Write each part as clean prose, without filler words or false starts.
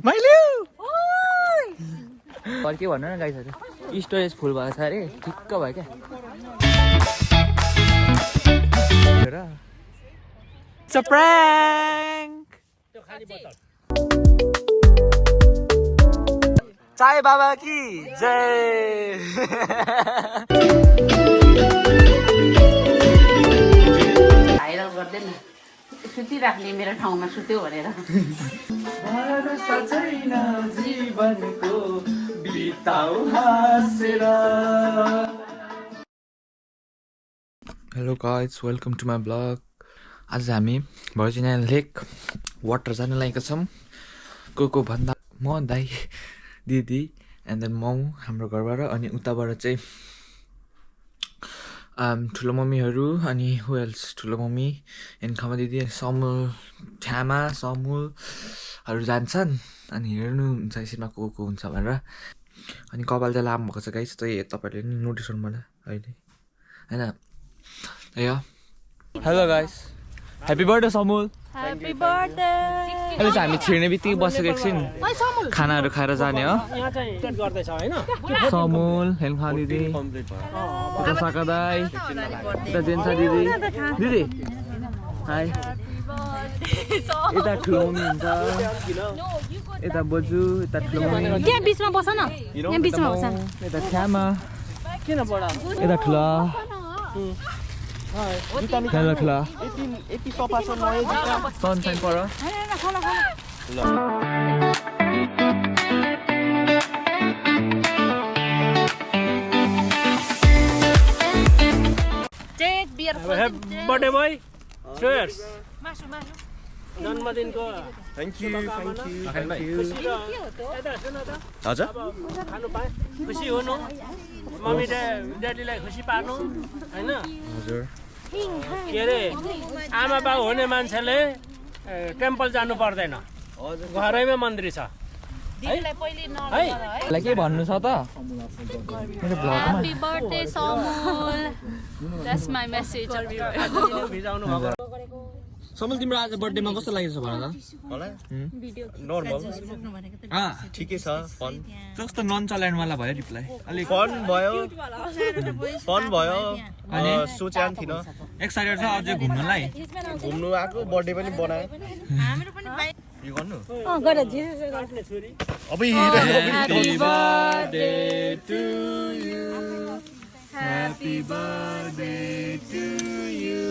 माइलिउ और के भन्नु न गाइसहरु स्टोरेज फुल भएको छ अरे ठिक्क भयो क्या It's a prank! चाय बाबा की जय भाइरल गर्दैन सुतिराख्ने मेरो ठाउँमा सुत्यो भनेर जीवनको बिताउ हाँसेर hello guys welcome to my blog आज हामी भर्जिनिया लेक वाटर जान लागेका छौँ को भन्दा म दाइ दिदी एन्ड देन मौ हाम्रो घरबाट अनि उताबाट चाहिँ ठुलो मम्मीहरू अनि हु एल्स ठुलो मम्मी एन्ड खमा दिदी समुल छ्यामा समुलहरू जान्छन् अनि हेर्नुहुन्छ यसमा को हुन्छ भनेर अनि कपाल चाहिँ लामो भएको छ गाइस त्यही तपाईँहरूले नि नोटिस गर्नु होला अहिले होइन hello guys happy birthday Samul happy birthday अहिले चाहिँ हामी छिर्ने बित्तिकै बसेको एकछिन खानाहरू खाएर जाने हो समुल हेल्खा दिदी उता साका दाई उता जेन्सा दिदी दिदी हाई यता ठुलो मम्मी हुन्छ यता बोजू यता ठुलो मम्मी यहाँ बिचमा बस न यहाँ बिचमा बस यता छ्यामा यता ठुला हेलो ठुला यति सफा छ नयाँ जुत्ता सनसाइन पर बर्थडे बोय चीयर्स जन्मदिनको थ्याङ्क यू हजुर खानु पाए खुसी हुनु मम्मी ड्याडीलाई खुसी पार्नु हैन हजुर के अरे आमा बाउ हुने मान्छेले टेम्पल जानु पर्दैन घरैमा मन्दिर छ है के भन्नु छ त मेरो ब्लगमा happy birthday Samul that's my message भिजाउनु भएको समुल तिम्रो आज बर्थडेमा कस्तो लागेको छ भन त मलाई नर्मल ठिकै छ फन जस्तो नन चलाउनुवाला भयो रिप्लाई अलिक फन भयो अनि सोचेन थिन एक्साइटेड छ अझै घुम्नलाई घुम्नु आएको बर्थडे पनि बनाए हाम्रो पनि बाइ यो गर्नु अब happy birthday to you happy birthday to you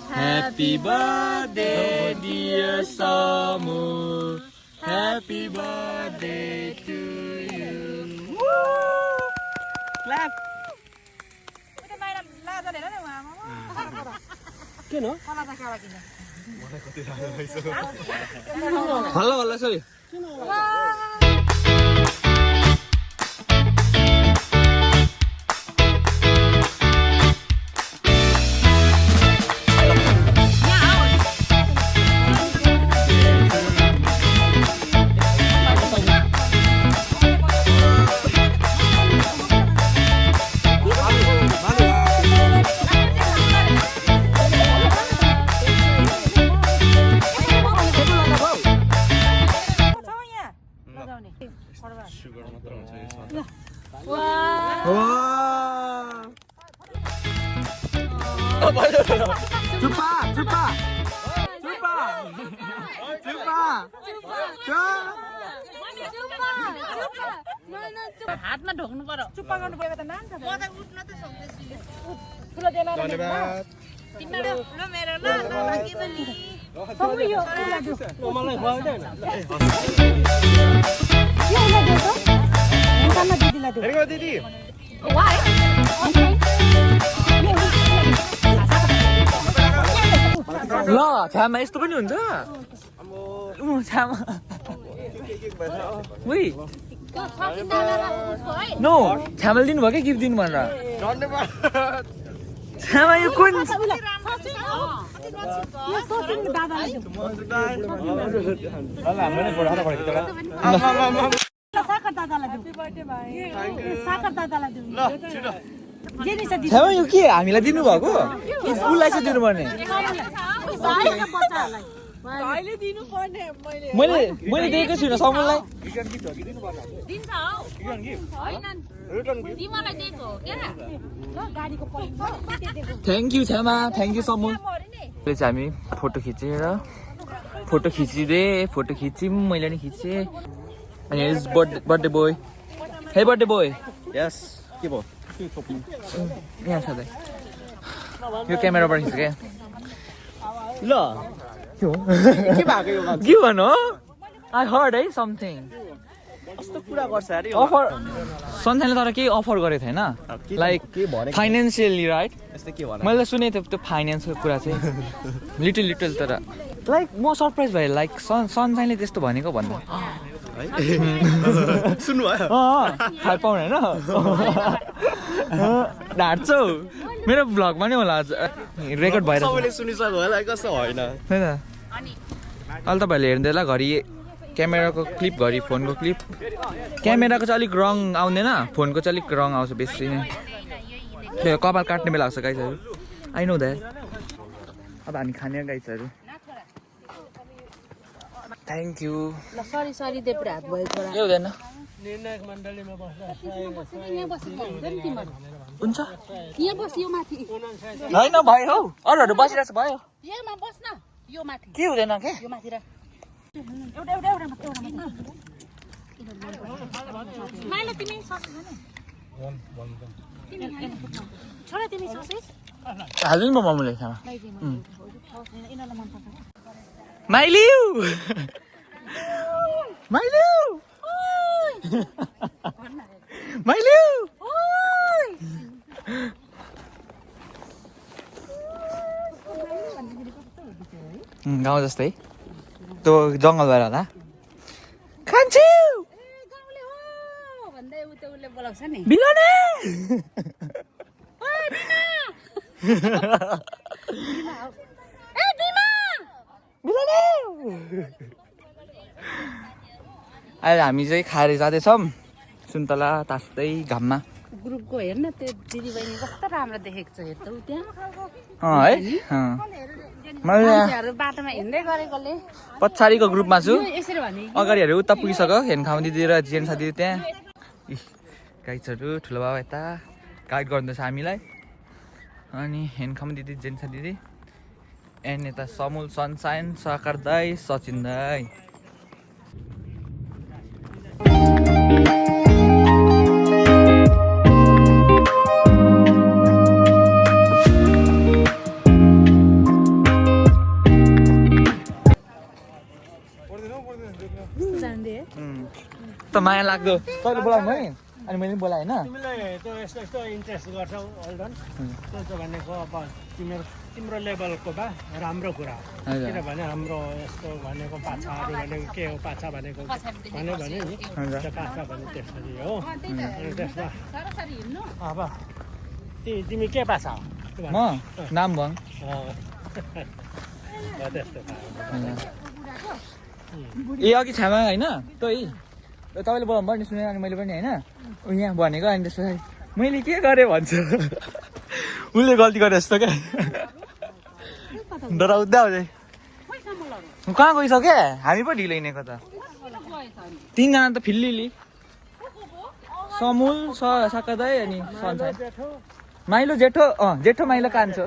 happy birthday dear Samu happy birthday to you clap किन हल्ला हल्ला सबै हातमा ढोक्नु पर्यो चुप्पा गर्नु पर्यो त नाम छ म त उठ्न त सक्दैछु ठुलो देमा धन्यवाद तिम्रो ल मेरो ल बाकी पनि सबै यो मलाई खुवाउँदैन यो उला दे त कानमा दिदीलाई दे हेरेको दिदी वाइ ल छ्यामा यस्तो पनि हुन्छ छ्यामा उही नो छ्यामाले दिनुभयो क्या गिफ्ट दिनु भनेर धन्यवाद छ्यामा यो कुन यो सोचिङ दादालाई दे साकर दादालाई दे साकर दादालाई दे ल छिटो जेनिस दिदी छ्यामा यो के हामीलाई दिनुभएको उसलाई चाहिँ दिनुपर्ने भाइको बच्चाहरूलाई भाइले दिनुपर्ने मैले मैले दिएको छुइनँ समूहलाई दिन्छ हौ हैन तिमीलाई दिएको हो क्या ल गाडीको पैसा thank you Chhyama thank you समूह अहिले चाहिँ हामी फोटो खिचेर फोटो खिच्यौँ मैले नि खिचेँ अनि इज बर्थडे बोय हे बर्थडे बोय यस के भयो यहाँ छ दाइ यो क्यामेराबाट खिच्छ क्या ल के भएको यो के भन्नु आई हर्ड है समथिङ कस्तो कुरा गर्छ अरे अफर सन्थानले तर केही अफर गरेको थिएन लाइक फाइनेन्सियली राइट यस्तो के भन मैले सुनेको थिएँ त्यो फाइनेन्सको कुरा चाहिँ लिटल तर लाइक म सरप्राइज भएँ लाइक सन्थानले त्यस्तो भनेको भन्दा सुन्नु भयो थाहा पाउने होइन ढाँट्छौ मेरो भ्लगमा नै होला आज रेकर्ड भएर सबैले सुनिसक्यो होला कस्तो होइन होइन अहिले तपाईँहरूले हेर्दै ल घरि क्यामेराको क्लिप घरि फोनको क्लिप क्यामेराको चाहिँ अलिक रङ आउँदैन फोनको चाहिँ अलिक रङ आउँछ बेसी नै त्यो कपाल काट्ने बेला आउँछ गाइजहरू आई नो द्याट अब हामी खाने गाइजहरू थ्याङ्क यू ल सरी सरी दे पुरा हात भयो छोरा के हुँदैन निर्णायक मण्डलीमा बस्दा यहाँ बसेको हुन्छ नि तिमीहरू हुन्छ यहाँ बस यो माथि होइन भयो हौ अरूहरू बसिरहेको छ भयो यहाँ बस्न यो माथि के हुँदैन के यो माथि र माइला तिमी ससेज छोरा तिमी ससेज हाल्नु नि मम्मीले खाना माइलिउ माइलिउ माइलिउ गाउँ जस्तै त्यो जङ्गल भएर होला खान्छु गाउँले हो भन्दै उसले बोलाउँछ नि बिलाउने अहिले हामी चाहिँ खाएर जाँदैछौँ सुन्तला तास्दै घाममा ग्रुपको हेर्न त्यो दिदीबहिनी कस्तो राम्रो देखेको छ हेर त उ त्यहाँ है मैले मान्छेहरू बाटोमा हिँड्दै गरेकोले पछाडिको ग्रुपमा छु यसरी भने अगाडिहरू उता पुगिसक्यो हेनखाम दिदी र जिएन साथी त्यहाँ गाइडहरू ठुलो बाबा यता गाइड गर्दैछ हामीलाई अनि हेनखाम दिदी जेन साथी दिदी एन्ड यता समूल सनसाइन साकार दाई सचिन दाई त माया लाग्दो तैँले बोलाउनु है अनि मैले बोलाएँ होइन तिमीलाई त्यो यस्तो यस्तो इन्ट्रेस्ट गर्छौ होल्डन त्यो त भनेको अब तिम्रो लेभलको भए राम्रो कुरा हो किनभने हाम्रो यस्तो भनेको पाछाहरू भनेको के हो पाछा भनेको भने नि त्यो पाछा भने त्यसरी हो अनि त्यसमा अब तिमी के पाछा हो म नाम भङ त्यस्तो ए अघि छामा होइन तै तपाईँले बोलाउनु भयो नि सुनेर अनि मैले पनि होइन यहाँ भनेको अनि त्यसो मैले के गरेँ भन्छ उसले गल्ती गरे जस्तो क्या डराउँदै आउँदै कहाँ गइसक्यो हामी पो ढिलो हिँडेको त तिनजना त फिल्लिली समूल साकादाई अनि सन्साई माइलो जेठो जेठो माइलो कान्छो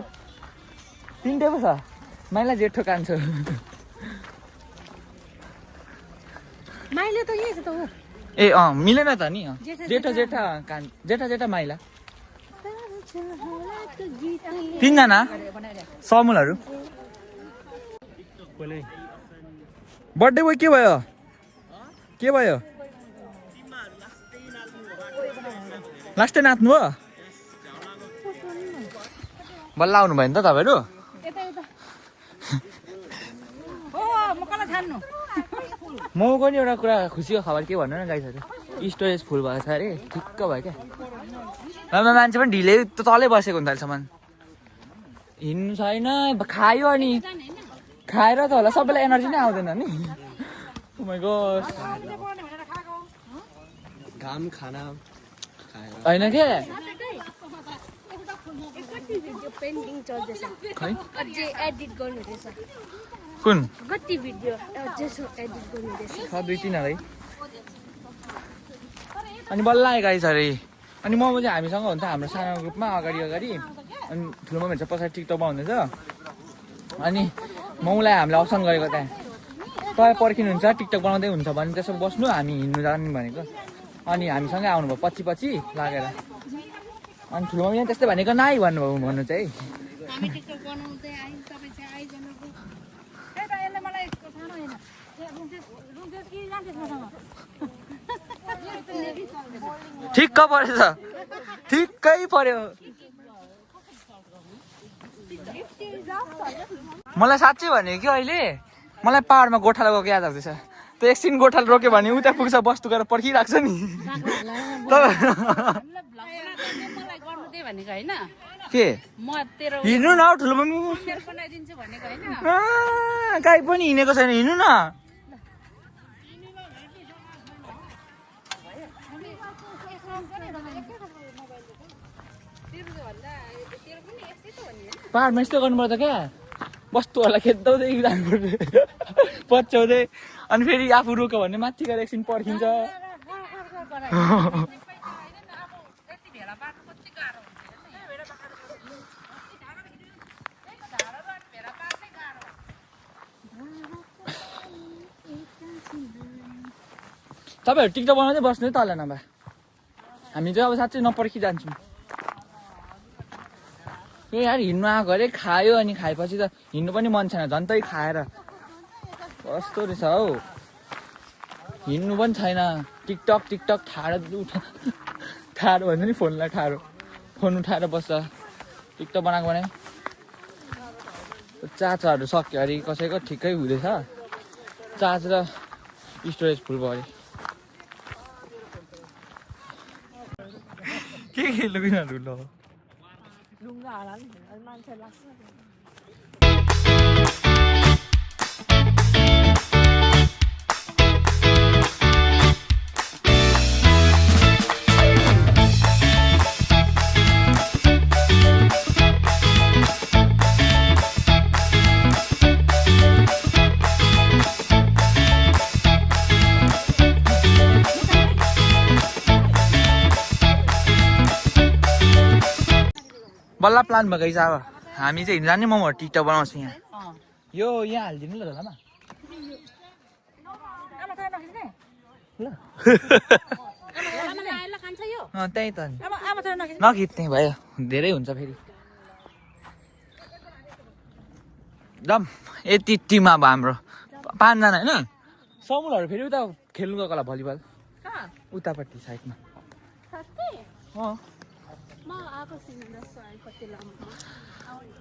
तिनटै पो छ माइला जेठो कान्छो माइले त यही छ त हो ए मिलेन त नि जेठा जेठा जेठा जेठा माइला तिनजना समूलहरू बर्थडे बोय के भयो लास्टै नाच्नु हो बल्ल आउनु भयो नि त तपाईँहरू मको नि एउटा कुरा खुसीको खबर के भन्नु न गाइसहरू स्टोरेज फुल भएको छ अरे ठिक्क भयो क्या राम्रो मान्छे पनि ढिलै तलै बसेको हुन्छ अहिलेसम्म हिँड्नु छैन खायो अनि खाएर त होला सबैलाई एनर्जी नै आउँदैन नि घाम खाना होइन के पेन्टिङ चल्दैछ खै अझै एडिट गर्नु रहेछ कुन कति भिडियो जसो एडिट गर्ने रहेछ 2-3 हालै अनि बल्ल आयो गाइज अरे अनि मोमो चाहिँ हामीसँग हुन्छ हाम्रो सानो ग्रुपमा अगाडि अनि ठुलो मम्मी चाहिँ पछाडि टिकटकमा हुनुहुन्छ अनि मोमोलाई हामीले अप्सन गरेको त्यहाँ तपाईँ पर्खिनुहुन्छ टिकटक बनाउँदै हुन्छ भने त्यसो बस्नु हामी हिँड्नु जाने भनेको अनि हामीसँगै आउनुभयो पछि लागेर अनि ठुलो मम्मीले त्यस्तै भनेको नाइ भन्नु चाहिँ हामी टिकटक बनाउँदै आइ तपाईँ चाहिँ आइजनको त्यही त यसले मलाई थाहा होइन रुन्जेस कि जान्थेस् मसँग ठिक्क परेछ ठिक्कै पर्यो मलाई साँच्चै भने कि अहिले मलाई पाहाडमा गोठालो गएको याद आउँदैछ त्यो एकछिन गोठालो रोक्यो भने उता पुग्छ बस्तु गरेर पर्खिरहेको छ नि भनेको होइन के म तेरो हिँड्नु न ठुलो मम्मी बनाइदिन्छु भनेको होइन काहीँ पनि हिँडेको छैन हिँड्नु न पाहाडमा यस्तो गर्नुपर्छ क्या वस्तुहरूलाई खेद्दाउँदै जानुपर्छ पच्याउँदै अनि फेरि आफू रोक्यो भने माथि गएर एकछिन पर्खिन्छ तपाईँहरू टिकटक बनाउँदै बस्नु है तल नभए हामी चाहिँ अब साँच्चै नपर्खी जान्छौँ ए यार हिँड्नु आएको अरे खायो अनि खाएपछि त हिँड्नु पनि मन छैन झन्टै खाएर कस्तो रहेछ हौ हिँड्नु पनि छैन टिकटक ठाडो भन्छ नि फोनलाई ठाडो फोन उठाएर बस्छ टिकटक बनाएको भने चार्जरहरू सक्यो अरे कसैको ठिकै हुँदैछ चार्ज र स्टोरेज फुल भयो अरे के लुगिनहरू ल ढुङ्गा हाल मान्छे लाग्छ बल्ल प्लान भएको छ अब हामी चाहिँ हिँड्दा नि मोमोहरू टिकटक बनाउँछ यहाँ यो यहाँ हालिदिनु ल झोलामा त्यही त नखिच्ने भयो धेरै हुन्छ फेरि दम यति टिम अब हाम्रो 5 जना होइन समूलहरू फेरि उता खेल्नु गएको होला भलिबल उतापट्टि साइडमा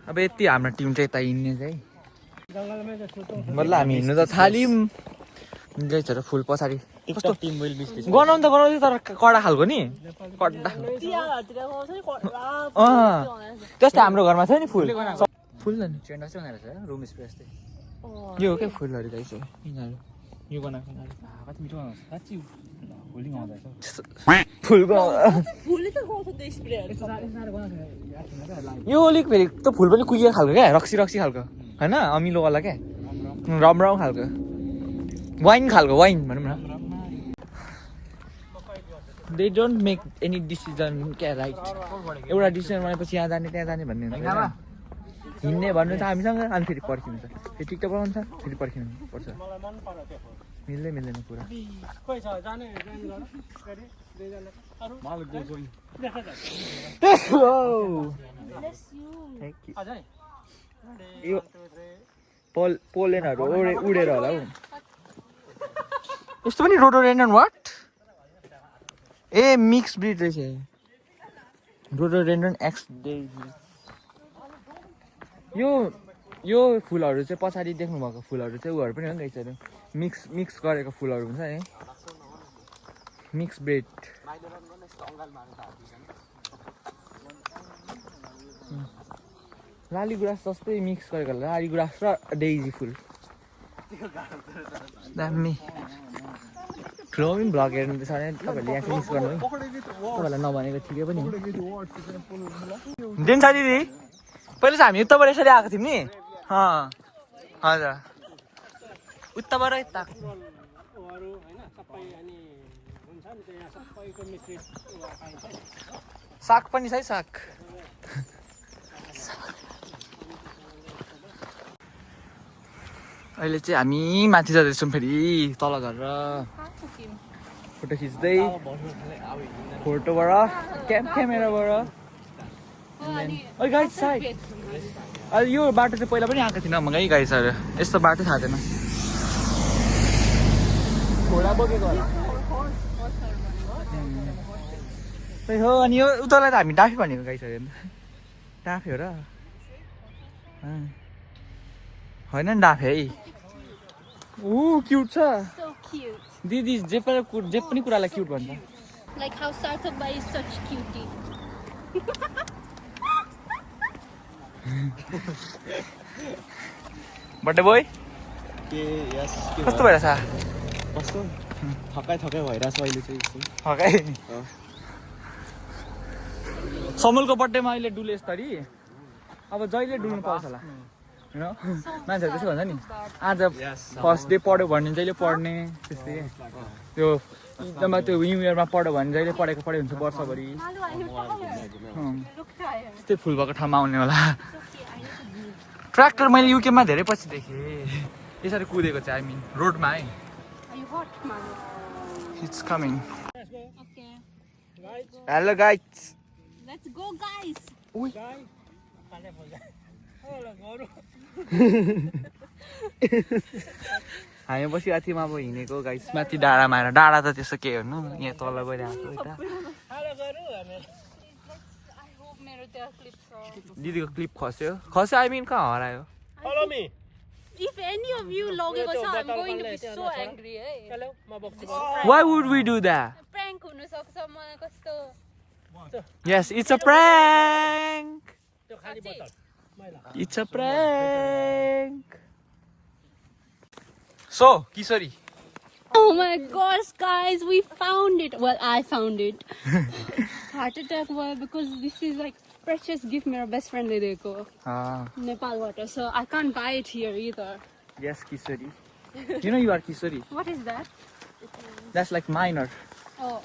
अब यति हाम्रो टिम चाहिँ यता हिँड्ने चाहिँ बल्ल हामी हिँड्नु त थाल्यौँ जैहरू फुल पछाडि कस्तो टिम गनाउनु त गनाउँदै तर कडा खालको नि कडा त्यस्तै हाम्रो घरमा छ नि फुल फुल नि ट्रेन्ड चाहिँ उनीहरू छ रुम स्प्रे जस्तै यो के फुलहरू रहेछ यिनीहरू यो बनाएको कति मिठो बनाउँछ साँच्ची होली आउँदैछ फुलको यो अलिक फेरि त फुल पनि कुहिएको खालको क्या रक्सी खालको होइन अमिलोवाला क्या रम खालको वाइन खालको वाइन भनौँ न they don't make any decision क्या राइट एउटा डिसिजन भनेपछि यहाँ जाने त्यहाँ जाने भन्ने हुन्छ हिँड्ने भन्नु छ हामीसँग अनि फेरि पर्खिनु छ फेरि टिकटक बनाउनु छ फेरि पर्खिनु पर्छ मिल्दैन कुरा यो पोलेनहरू उडेर होला हौ यस्तो पनि rhododendron what A mix breed रहेछ रोडोडेन्ड्रन एक्स यो फुलहरू चाहिँ पछाडि देख्नु भएको फुलहरू चाहिँ उहरू पनि हो नि रहेछ मिक्स गरेको फुलहरू हुन्छ है मिक्स ब्रिड लाली गुराँस जस्तै मिक्स गरेको लाली गुराँस र डेइजी फुल दामी ठुलो पनि भ्लग हेर्नुहुँदैछ भने तपाईँहरूले यहाँ मिक्स गर्नु है तपाईँहरूलाई नभनेको ठिकै पनि देन छ दिदी पहिले चाहिँ हामी यताबाट यसरी आएको थियौँ नि हजुर उताबाट यता ऊहरू होइन सबै अनि हुन्छ नि त्यहाँ सबैको मिश्रित पाइन्छ साग पनि छ है साग अहिले चाहिँ हामी माथि जाँदैछौँ फेरि तल झरेर फोटो खिच्दै फोटोबाट क्यामेराबाट गाइड साइड अहिले यो बाटो चाहिँ पहिला पनि आएको थिएन म है गाइसहरू यस्तो बाटो थाहा थिएन घोडा बोकेको होला त्यही हो अनि यो उतालाई त हामी डाफे भनेको गाइसहरू डाफे हो र होइन नि डाफे है ऊ क्युट छ So cute. दिदी जे पनि कुरालाई क्युट भन्छ Like how Sarthak Bhai is such cutie. Birthday boy के यस के कस्तो भइरहेछ कस्तो थकाइ भइरहेछ अहिले चाहिँ हकै समूलको बर्थडेमा अहिले डुले यस्तरी अब जहिले डुल्नु पाउँछ होला होइन मान्छेहरू त्यसो भन्छ नि आज फर्स्ट डे पढ्यो भने जहिले पढ्ने त्यस्तै त्यो एकदम त्यो न्यु इयरमा पढ्यो भने जहिले पढेको हुन्छ वर्षभरि त्यस्तै फुल भएको ठाउँमा आउने होला ट्र्याक्टर मैले युकेमा धेरै पछि देखेँ यसरी कुदेको चाहिँ आई मिन रोडमा है Are you hot, Manu? It's coming Okay. Hello guys Let's go, guys. हामी बसिरहेको थियौँ अब हिँडेको गाइस माथि डाँडामा आएर डाँडा त त्यस्तो के हेर्नु यहाँ तल गइरहेको यता I hope मेरो त्यो clips are. दिदीको क्लिप खस्यो आई मिन कहाँ हरायो Follow me. If any of you लगेको छ, I'm going to be so angry. Hello म बोक्छु Why would we do that? Prank हुन सक्छ मलाई कस्तो. Yes, it's a prank. त्यो खाली बोतल मैला It's a prank. So, Kisori. Oh my gosh, guys, we found it. Well, I found it. Heart attack was because this is like precious gift my best friend ले दिएको Nepal water, so I can't buy it here either. Yes, Kisori. You know you are Kisori. What is that? That's like minor. Oh,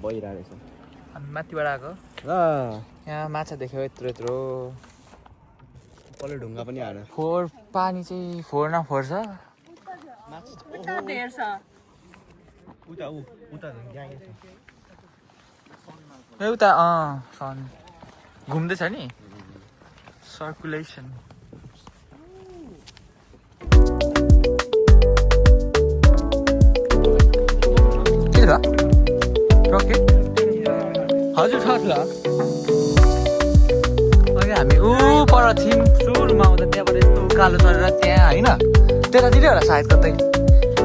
भइरहेछ हामी माथिबाट आएको र यहाँ माछा देख्यो यत्रो पल्लो ढुङ्गा पनि आएर फोहोर पानी चाहिँ फोहोर न फोहोर छ उता धेर छ. उता ग्याङ छ उता सन घुम्दैछ नि सर्कुलेसन के छ रकेट हजुर छ अहिले हामी पर थियौँ सुरुमा आउँदा त्यहाँबाट यस्तो उकालो चढेर त्यहाँ होइन त्यतातिरै होला सायद कतै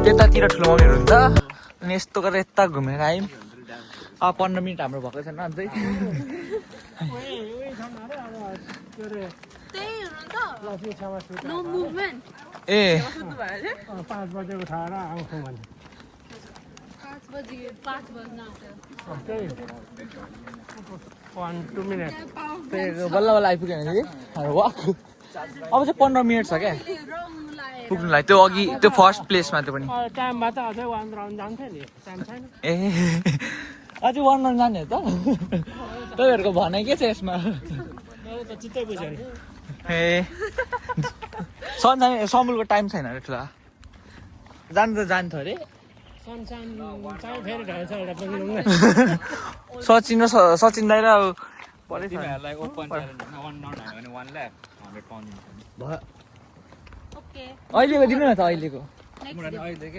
त्यतातिर ठुलो मम्मीहरू हुन्छ अनि यस्तो गरेर यता घुमेर आयौँ 15 मिनट हाम्रो भएको छैन अझै त्यही हुनु त. No movement. ए 5 बजे उठाएर आउँछौँ भने 5 बज्न आँट्यो. 1-2 मिनट त्यही बल्ल बल्ल आइपुग्यो भने चाहिँ वाक अब चाहिँ 15 मिनट छ क्या पुग्नुलाई त्यो अघि त्यो फर्स्ट प्लेसमा त्यो पनि टाइम भए त अझै 1 राउन्ड जान्थ्यो नि टाइम छैन ए अझै 1 राउन्ड जाने हो त तपाईँहरूको भनाइ के छ यसमा मैले त चित्तै बुझेँ नि ए सन्जाने समूलको टाइम छैन अरे ठुला जानु त जान्थ्यो अरे सनसान चाहिँ फेरि ढल्छ एउटा पनि रुङ्गा सचिन दाइ र परै Okay. अहिलेको दिनु न त अहिलेको Next day.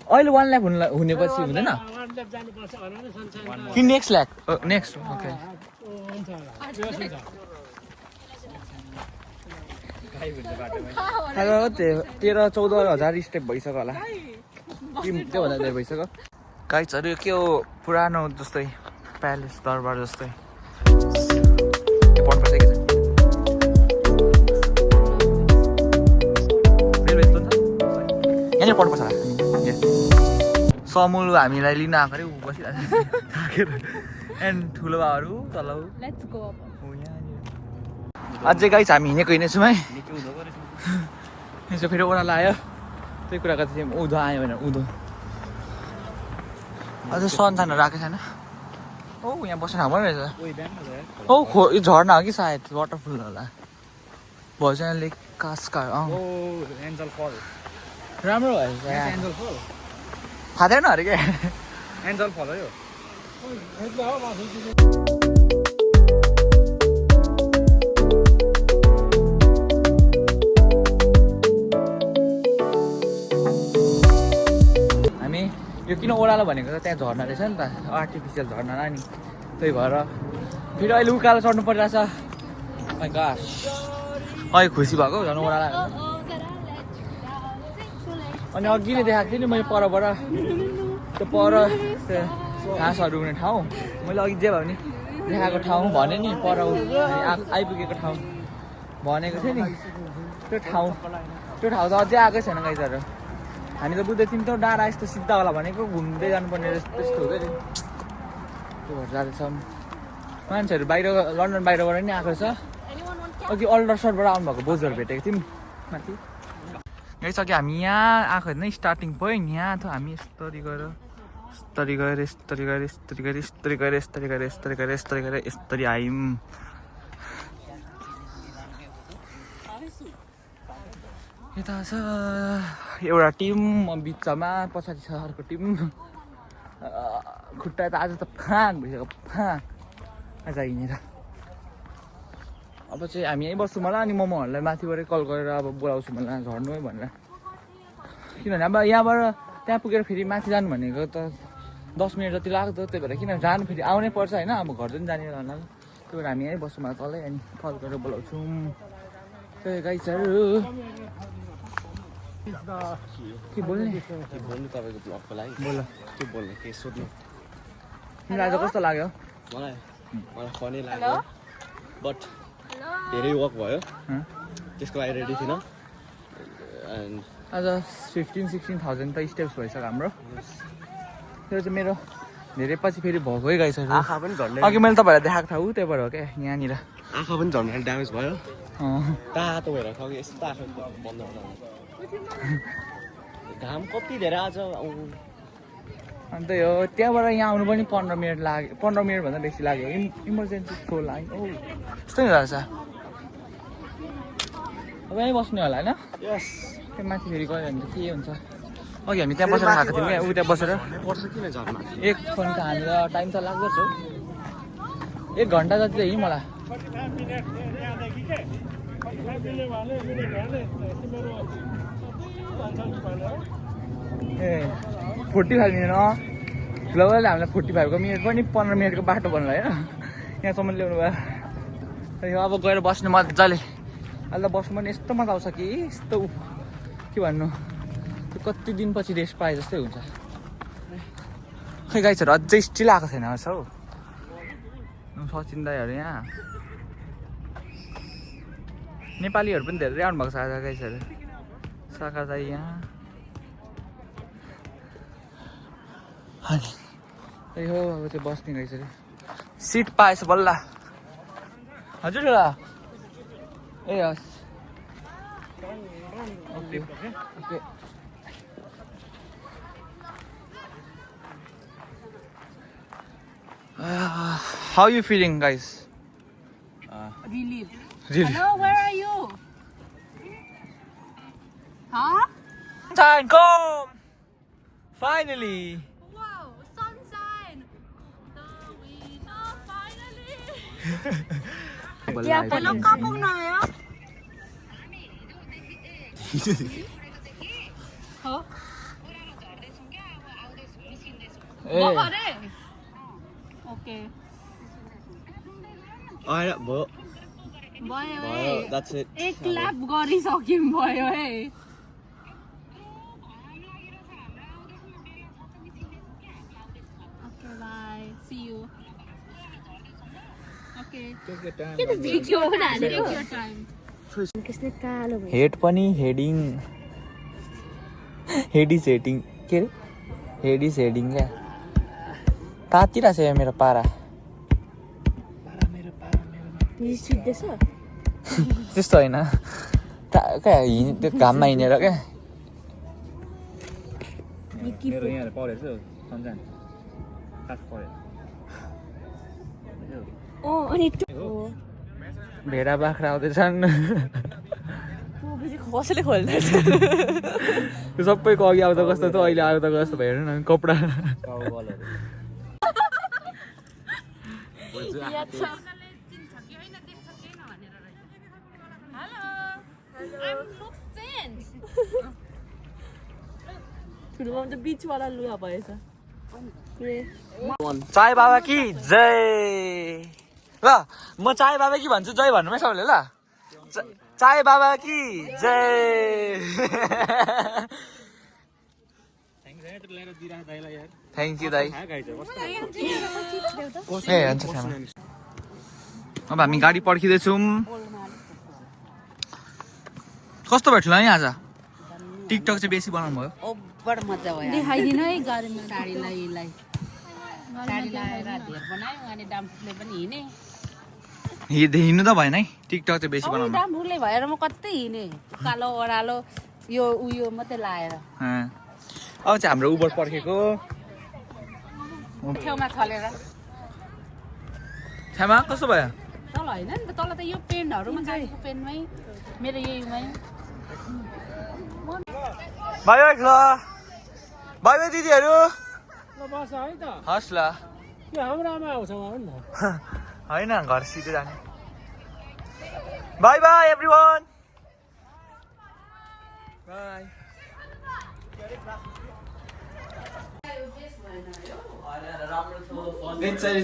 अहिले 1 लाख हुनेपछि हुँदैन वानलेप जानुपर्छ भनेर नि सनसान कि नेक्स्ट लाख नेक्स्ट ओके हुन्छ होला त्यो हुन्छ हेलो 13-14 हजार स्टेप भइसक्यो होला कि त्योभन्दा धेरै भइसक्यो गाइजहरू के हो पुरानो जस्तै प्यालेस दरबार जस्तै पढ्नुपर्छ कि यहाँनिर पढ्नुपर्छ होला समूल हामीलाई लिन आएको अरे ऊ बसिरहेको एन्ड ठुलो बाबाहरू तल Let's go up. अझै गाइज हामी हिँडेको हिँडेछौँ है यसो फेरि ओह्रालो आयो त्यही कुरा गर्दै थियौँ उँधो आयो भनेर उँधो अझै सनसानहरू आएको छैन ओ यहाँ बस्न ठाउँ पनि रहेछ औ यो झर्ना हो कि सायद वाटरफल होला भोइसना लेक कास्कार एन्जल फल राम्रो भएछ एन्जल फल थाहा थिएन अरे क्या एन्जल फल हो यो हामी यो किन ओह्रालो भनेको त त्यहाँ झर्ना रहेछ नि त आर्टिफिसियल झर्ना नि त्यही भएर फेरि अहिले उकालो चढ्नु परिरहेछ अहिले खुसी भएको झन् ओह्रालो अनि अघि नै देखाएको थिएँ नि मैले परबाट त्यो पर त्यो घाँसहरू हुने ठाउँ मैले अघि जे भयो नि देखाएको ठाउँ भने नि पर आइपुगेको ठाउँ भनेको थिएँ नि त्यो ठाउँ त अझै आएकै छैन गाइजहरू हामी त बुझ्दै थियौँ त डाँडा यस्तो सिधा होला भनेको घुम्दै जानुपर्ने त्यस्तो हुँदै थियो त्यो भएर जाँदैछौँ मान्छेहरू बाहिर लन्डन बाहिरबाट नि आएको छ अघि अल्डरसरबाट आउनुभएको बोजूहरू भेटेको थियौँ माथि गइसक्यो हामी यहाँ आएको होइन स्टार्टिङ पोइन्ट यहाँ थियो हामी यस्तरी गएर यस्तरी आयौँ यता छ एउटा टिम बिचमा पछाडि छ अर्को टिम खुट्टा त आज त फाँक भइसक्यो फाँक आज हिँडेर अब चाहिँ हामी यहीँ बस्छौँ होला अनि मोमोहरूलाई माथिबाटै कल गरेर अब बोलाउँछु मलाई झर्नु है भनेर किनभने अब यहाँबाट त्यहाँ पुगेर फेरि माथि जानु भनेको त 10 मिनट जति लाग्दो त्यही भएर किन जानु फेरि आउनै पर्छ होइन अब घर पनि जाने होला त्यही भएर हामी यहीँ बस्छौँ मलाई तलै अनि कल गरेर बोलाउँछौँ त्यही गाइसहरू के बोल्ने बोल्नु तपाईँको ब्लगको लागि बोल के बोल्ने के सोध्नु तिमीलाई आज कस्तो लाग्यो मलाई फनी लाग्यो बट धेरै वर्क भयो त्यसको लागि रेडी थिएन एन्ड आज 15-16,000 त स्टेप्स भइसक्यो हाम्रो त्यो चाहिँ मेरो धेरै पछि फेरि भएकै गाइसक्यो आँखा पनि झर्ने अघि मैले तपाईँलाई देखाएको ठाउँ त्यही भएर हो क्या यहाँनिर आँखा पनि झर्ने ड्यामेज भयो तातो भएर खाऊ यस्तो आँखा बन्द घाम कति धेरै आज अन्त यो त्यहाँबाट यहाँ आउनु पनि 15 मिनट लाग्यो 15 मिनटभन्दा बेसी लाग्यो इमर्जेन्सी थ्रो लाग्यो ओ यस्तो नि रहेछ अब यहीँ बस्ने होला होइन यस त्यो माथि फेरि गयो भने त के हुन्छ अघि हामी त्यहाँ बसेर खाएको थियौँ क्या उ त्यहाँ बसेर पर्छ किन झर्ना एक फोनको हामीलाई टाइम त लाग्दछ 1 घन्टा जति चाहिँ हिँड्यौँ होला ए 45 मिनट ठुलोले हामीलाई 45 को मिनट पनि 15 मिनटको बाटो भन्नु होइन यहाँसम्म ल्याउनु भयो अब गएर बस्नु मजाले अहिले त बस्नु पनि यस्तो मजा आउँछ कि यस्तो के भन्नु त्यो कति दिनपछि रेस्ट पाए जस्तै हुन्छ खै गाइसहरू अझै स्टिल आएको छैन हौ सचिन दाईहरू यहाँ नेपालीहरू पनि धेरै आउनुभएको छ आज गाइसहरू साका दाई यहाँ त्यही हो अब चाहिँ बस्ने गाइसहरू सिट पाएछ बल्ल हजुर ए हस् okay okay how you feeling guys Relieved. really Hello, where are you? Huh? time come finally Wow, sunshine. The winner finally. Hello, kapong na ya? Huh? ए Okay. आएर भयो भयो भयो द्याट्स इट एक ल्याप गरिसक्यौँ भयो है okay bye see you okay के त भिडियो बनालेको यो time Kisne kalo bhai. Head पनि हेडिङ हेडिस हेडिङ के अरे हेडिस हेडिङ क्या तातिरहेको छ यहाँ मेरो पारा Ni sudah sa? त्यस्तो होइन क्या त्यो घाममा हिँडेर क्या मेरो यहाँ परेछ सन्जान काठ पर्यो अनि भेडा बाख्रा आउँदैछन् कसैले खोल्दैछ सबैको अघि आउँदा कस्तो थियो अहिले आउँदा कस्तो भयो हेर्नु न कपडा ठुलोमा त बिचवाला लुगा भएछ चाय बाबा कि जय ल म चाय बाबा कि भन्छु जय भन्नु है सबैले ल चाय बाबा कि जय थ्याङ्क यू दाइ ए हुन्छ अब हामी गाडी पर्खिँदैछौँ कस्तो भयो ठुलो है आज टिकटक चाहिँ बेसी बनाउनु भयो बड मजा भयो देखाइदिनु है गाडीमा साडी लगाएर धेर बनायो अनि डाम्फुले पनि हिँडे हिँड्नु त भएन है टिकटक चाहिँ बेसी बनाउनु डाम्फुले भएर म कतै हिँडे कालो ओह्रालो यो उयो मात्रै लाएर अब चाहिँ हाम्रो उबर पर्खेको छेउमा छलेर छ्यामा कस्तो भयो तल होइन नि त तल त यो पेन्टहरूमा गाडीको पेन्टमै मेरो यहीमै बाई बाई ल बाई बाई दिदीहरू ल बस है त हस् ल त्यो हाम्रो आमा आउँछ नि त होइन घर सिधै जाने बाई बाई एभ्रिवान बाई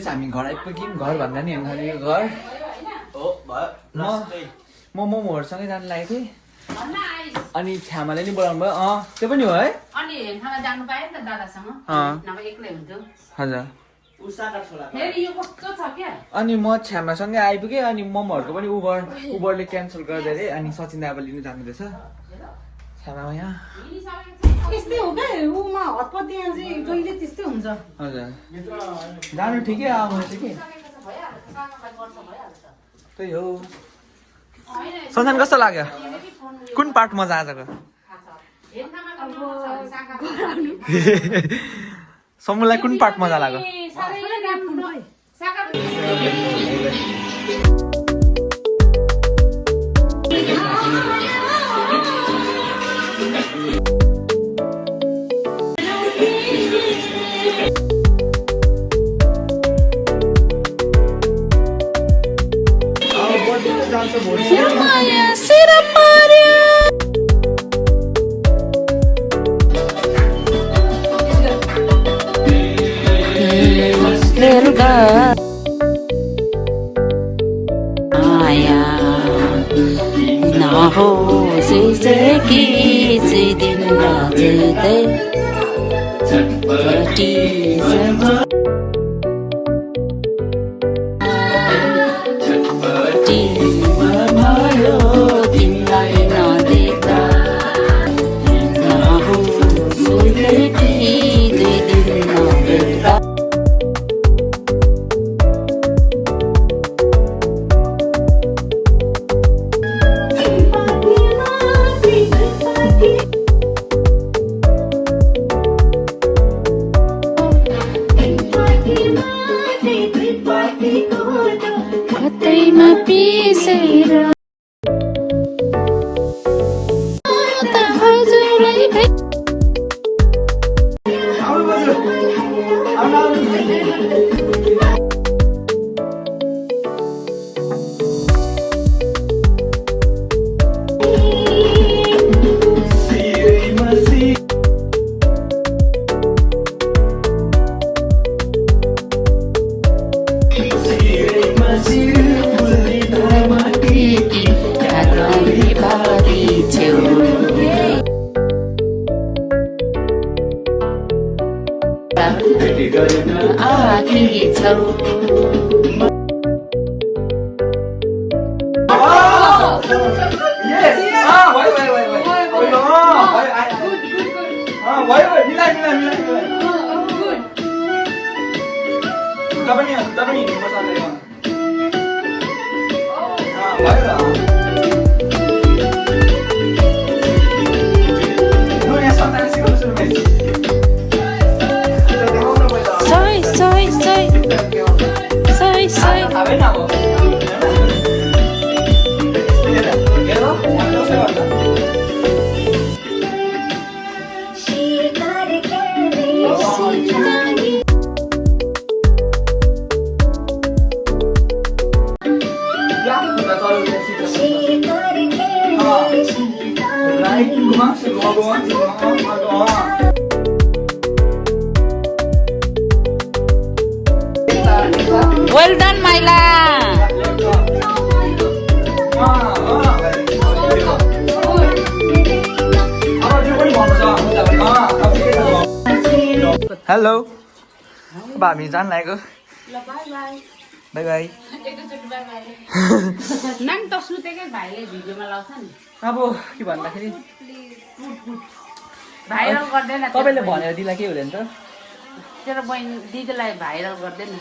हामी घर आइपुग्यौँ घर भन्दा नि हामी यो घर म मोमोहरूसँगै जानु लागेको थिएँ अनि छ्यामाले नि बोलाउनु भयो त्यो पनि हो है अनि हेर्नमा जानु पायो नि त दादासँग नभए एक्लै हुन्थ्यो हजुर फेरि यो कस्तो छ क्या अनि म छ्यामासँगै आइपुगेँ अनि मोमोहरूको पनि उबरले क्यान्सल गर्दै अरे अनि सचिन दाबा लिनु जाँदैछ छ्यामामा यहाँ यस्तै हो क्या उमा हतपत यहाँ चाहिँ जहिले त्यस्तै हुन्छ हजुर जानु ठिकै आउनु चाहिँ के त्यही हो सञ्जन कस्तो लाग्यो कुन पार्ट मजा आजको समूहलाई कुन पार्ट मजा लाग्यो Well done, Myla. हेलो अब हामी जान लागेको बाई बाई नाम त सुतेकै भाइले भिडियोमा लाउँछ नि अब के भन्दाखेरि भाइरल गर्दैन तपाईँले भनेर दिँदा के हुँदैन त तेरो बहिनी दिदीलाई भाइरल गर्दैन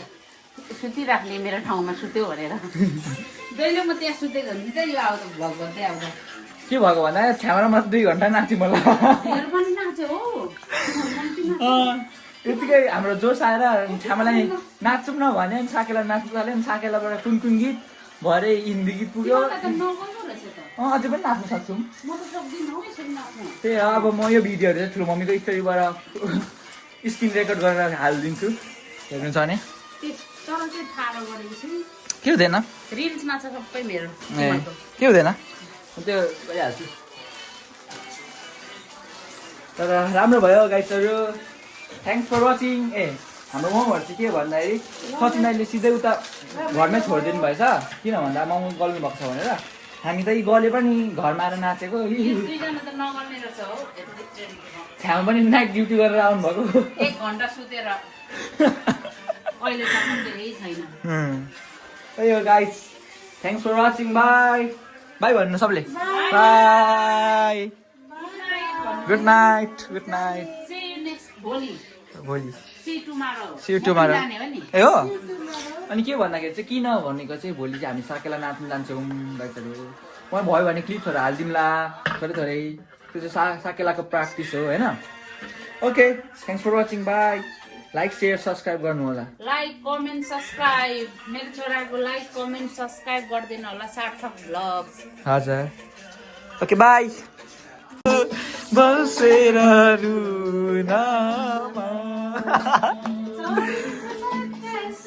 सुतिराख्ने मेरो ठाउँमा सुत्यो भनेर जहिले म त्यहाँ सुतेको हुन्छ यो आउँदा भ्लग गर्दै आउँदा के भएको भन्दा छ्यामामा 2 घन्टा नाच्यो मलाई मेरो पनि नाच्यो हो यतिकै हाम्रो जोस आएर छ्यामालाई नाच्छौँ न भने साकेला नाच्नु थाल्यो नि साकेलाबाट कुन कुन गीत भरे हिन्दी गीत पुग्यो अझै पनि नाच्न सक्छौँ त्यही हो अब म यो भिडियोहरू चाहिँ ठुलो मम्मीको स्टोरीबाट स्क्रिन रेकर्ड गरेर हालिदिन्छु हेर्नु छ भने के हुँदैन रिल्समा छ सबै मेरो के हुँदैन त्यो गरिहाल्छु तर राम्रो भयो गाइजहरू थ्याङ्क्स फर वाचिङ हाम्रो मोमोहरू चाहिँ के भन्दाखेरि सचिन दाइले सिधै उता घरमै छोडिदिनु भएछ किन भन्दा मोमो गल्नु भएको छ भनेर हामी त यी गले पनि घरमा आएर नाचेको छ्यामा पनि नाइट ड्युटी गरेर आउनुभएको 1 घन्टा सुतेर अहिलेसम्म केही छैन त्यही हो guys thanks for watching bye bye भन्नु सबले bye good night See you next भोलि See you tomorrow. See you tomorrow. जाने हो नि ए हो अनि के भन्दाखेरि चाहिँ किन भनेको चाहिँ भोलि चाहिँ हामी साकेला नाच्नु जान्छौँ गाइजहरू म भयो भने क्लिप्सहरू हालिदिउँला थोरै थोरै त्यो चाहिँ साकेलाको प्र्याक्टिस हो होइन okay thanks for watching bye like share subscribe गर्नु होला लाइक कमेन्ट सब्सक्राइब मेरो छोराको लाइक कमेन्ट सब्सक्राइब गरिदिनु होला सार्थक भ्लग हजुर ओके बाई बसेर रुनामा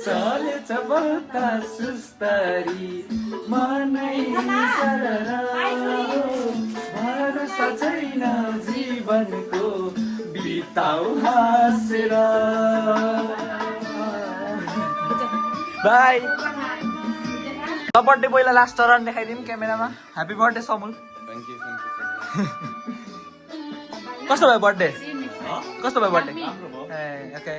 चलेछ बता सुस्तरी मनै भरोसा छैन जीवनको बिताउ हाँसेर बाई बर्थडे पहिला लास्ट चरण देखाइदिउँ क्यामेरामा ह्याप्पी बर्थडे समूल कस्तो भयो बर्थडे कस्तो भयो बर्थडे ए ओके